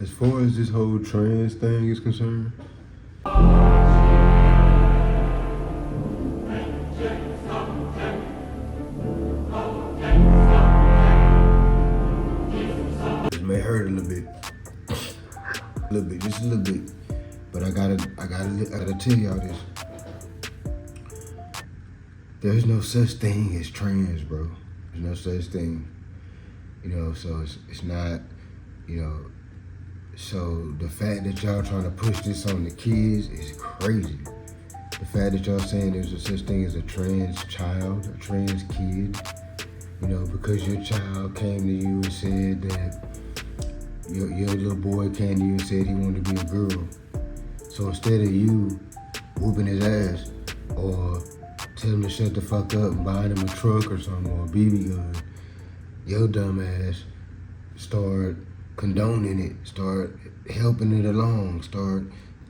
As far as this whole trans thing is concerned, it may hurt a little bit, just a little bit. But I gotta tell y'all this. There's no such thing as trans, bro. There's no such thing. So it's not, you know, so the fact that y'all trying to push this on the kids is crazy. The fact that y'all saying there's a such thing as a trans child, a trans kid, because your child came to you and said that your little boy came to you and said he wanted to be a girl. So instead of you whooping his ass or tell him to shut the fuck up and buying him a truck or something or a BB gun, your dumb ass start condoning it, start helping it along, start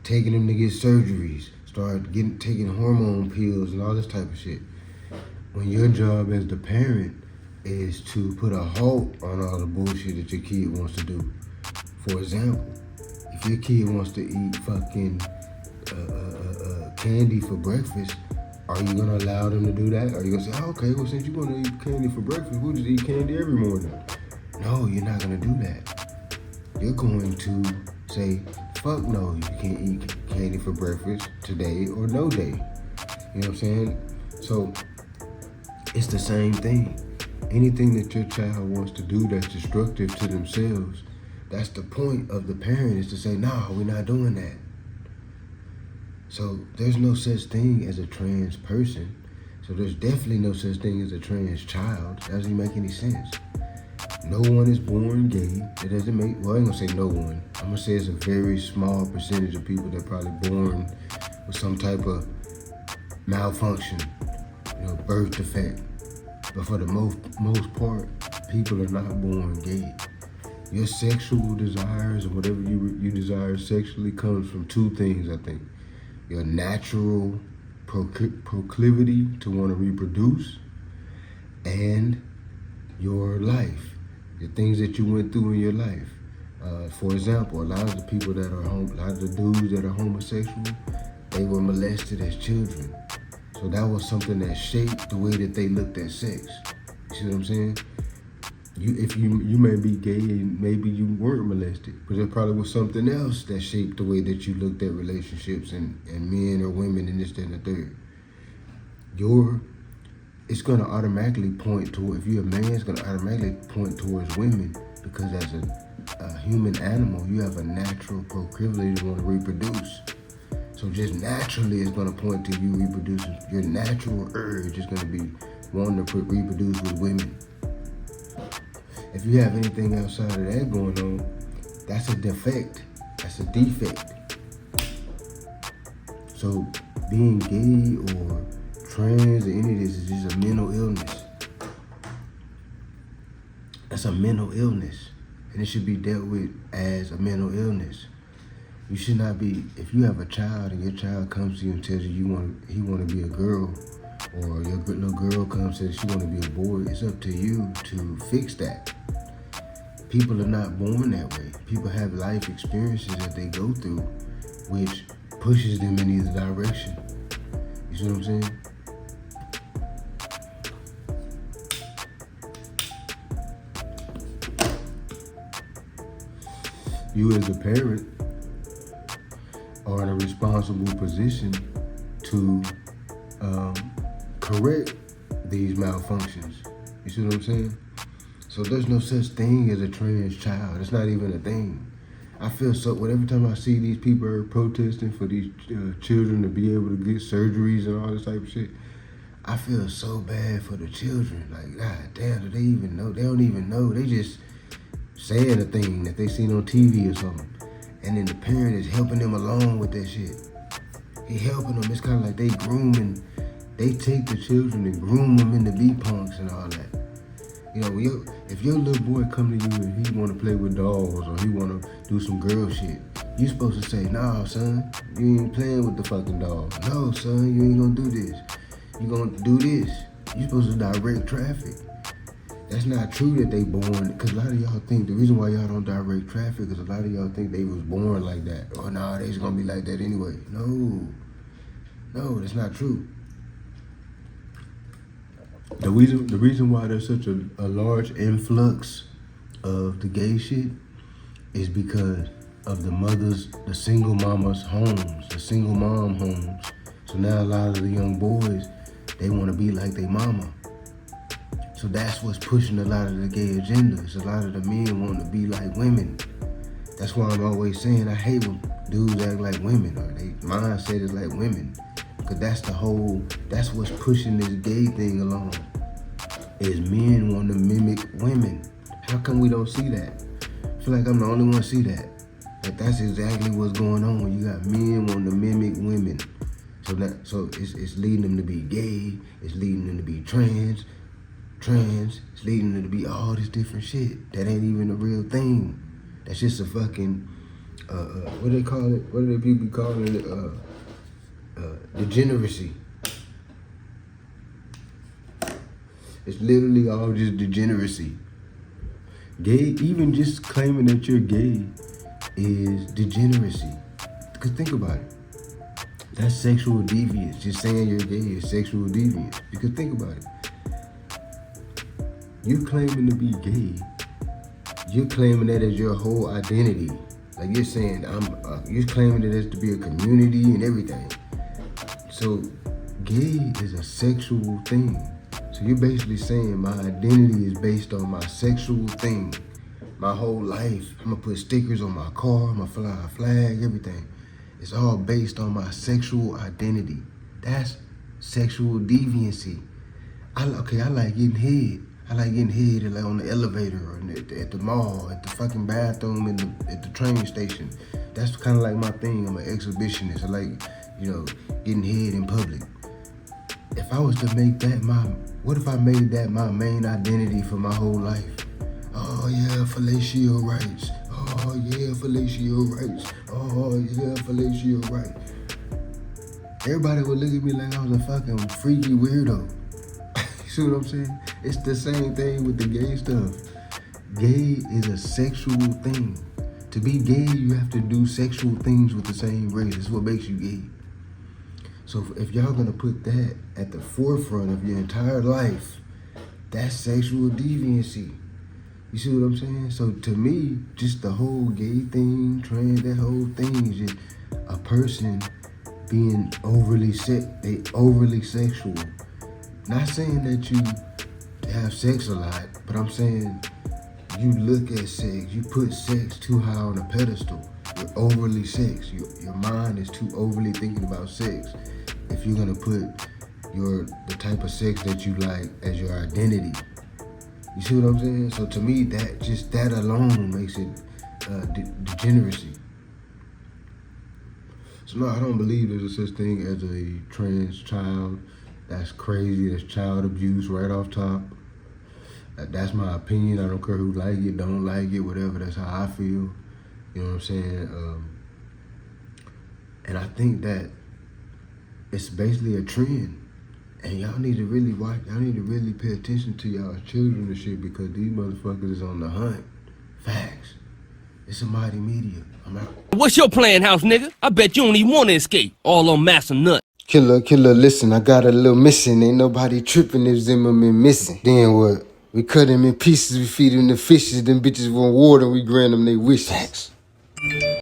taking him to get surgeries, start taking hormone pills and all this type of shit. When your job as the parent is to put a halt on all the bullshit that your kid wants to do. For example, if your kid wants to eat fucking candy for breakfast, are you gonna allow them to do that? Are you gonna say, oh, okay, well, since you wanna eat candy for breakfast, we'll just eat candy every morning? No, you're not gonna do that. You're going to say, fuck no, you can't eat candy for breakfast today or no day. You know what I'm saying? So it's the same thing. Anything that your child wants to do that's destructive to themselves, that's the point of the parent, is to say, no, we're not doing that. So there's no such thing as a trans person. So there's definitely no such thing as a trans child. That doesn't make any sense. No one is born gay. It doesn't make, well, I ain't gonna say no one. I'm gonna say it's a very small percentage of people that are probably born with some type of malfunction, birth defect. But for the most part, people are not born gay. Your sexual desires or whatever you desire sexually comes from two things, I think. Your natural proclivity to want to reproduce and your life, the things that you went through in your life. For example, a lot of the people that are a lot of the dudes that are homosexual, they were molested as children. So that was something that shaped the way that they looked at sex. You see what I'm saying? If you may be gay and maybe you weren't molested, but there probably was something else that shaped the way that you looked at relationships and men or women and this, that, and the third. It's gonna automatically point to, if you're a man, it's gonna automatically point towards women, because as a human animal, you have a natural proclivity to want to reproduce. So just naturally, it's gonna point to you reproducing. Your natural urge is gonna be wanting to reproduce with women. If you have anything outside of that going on, that's a defect. That's a defect. So being gay or trans or any of this is just a mental illness. That's a mental illness, and it should be dealt with as a mental illness. You should not be, if you have a child and your child comes to you and tells you he want to be a girl, or your little girl comes and says she want to be a boy, it's up to you to fix that. People are not born that way. People have life experiences that they go through, which pushes them in either direction. You see what I'm saying? You as a parent are in a responsible position to correct these malfunctions. You see what I'm saying? So there's no such thing as a trans child. It's not even a thing. I feel so, every time I see these people are protesting for these children to be able to get surgeries and all this type of shit, I feel so bad for the children. Like, God damn, do they even know? They don't even know. They just saying a thing that they seen on TV or something. And then the parent is helping them along with that shit. He helping them. It's kind of like they grooming. They take the children and groom them into B-punks and all that. If your little boy come to you and he want to play with dolls or he want to do some girl shit, you supposed to say, nah, son, you ain't playing with the fucking doll. No, son, you ain't gonna do this. You gonna do this. You supposed to direct traffic. That's not true that they born, because a lot of y'all think, the reason why y'all don't direct traffic is a lot of y'all think they was born like that. Oh, nah, they's gonna be like that anyway. No, that's not true. The reason why there's such a large influx of the gay shit is because of the single mama's homes, the single mom homes. So now a lot of the young boys, they want to be like their mama. So that's what's pushing a lot of the gay agenda. It's a lot of the men want to be like women. That's why I'm always saying I hate when dudes act like women, or they mindset is like women. Because that's what's pushing this gay thing along, is men want to mimic women. How come we don't see that? I feel like I'm the only one to see that. That's exactly what's going on when you got men wanting to mimic women. So it's leading them to be gay, it's leading them to be trans, it's leading them to be all this different shit that ain't even a real thing. That's just a fucking, what do they call it? What do they people be calling it? Degeneracy. It's literally all just degeneracy. Gay, even just claiming that you're gay is degeneracy. Because think about it. That's sexual deviance. Just saying you're gay is sexual deviance. You could think about it. You claiming to be gay, you're claiming that as your whole identity. Like you're saying, you're claiming that as to be a community and everything. So gay is a sexual thing. So you're basically saying my identity is based on my sexual thing. My whole life, I'm gonna put stickers on my car, I'm gonna fly a flag, everything. It's all based on my sexual identity. That's sexual deviancy. I like getting head. I like getting head like on the elevator or at the mall, at the fucking bathroom, at the train station. That's kind of like my thing. I'm an exhibitionist. I like, getting head in public. If I was to make that what if I made that my main identity for my whole life? Oh yeah, fellatio rights. Oh yeah, fellatio rights. Oh yeah, fellatio rights. Everybody would look at me like I was a fucking freaky weirdo. You see what I'm saying? It's the same thing with the gay stuff. Gay is a sexual thing. To be gay, you have to do sexual things with the same race. It's what makes you gay. So if y'all gonna put that at the forefront of your entire life, that's sexual deviancy. You see what I'm saying? So to me, just the whole gay thing, that whole thing is just a person being overly sexual. Not saying that you have sex a lot, but I'm saying you look at sex, you put sex too high on a pedestal. You're overly sex. Your mind is too overly thinking about sex. If you're gonna put the type of sex that you like as your identity. You see what I'm saying? So to me, that alone makes it degeneracy. So no, I don't believe there's a such thing as a trans child. That's crazy. That's child abuse right off top. That's my opinion. I don't care who like it, don't like it, whatever. That's how I feel. You know what I'm saying? And I think that it's basically a trend. And y'all need to really watch, y'all need to really pay attention to y'all's children and shit, because these motherfuckers is on the hunt. Facts. It's Amadi Media. I'm out. What's your plan, house nigga? I bet you don't even want to escape. All on Master Nut. Killer, listen, I got a little missing. Ain't nobody tripping if Zimmerman missing. Then what? We cut him in pieces, we feed him the fishes. Them bitches want water, we grant them they wishes. Facts.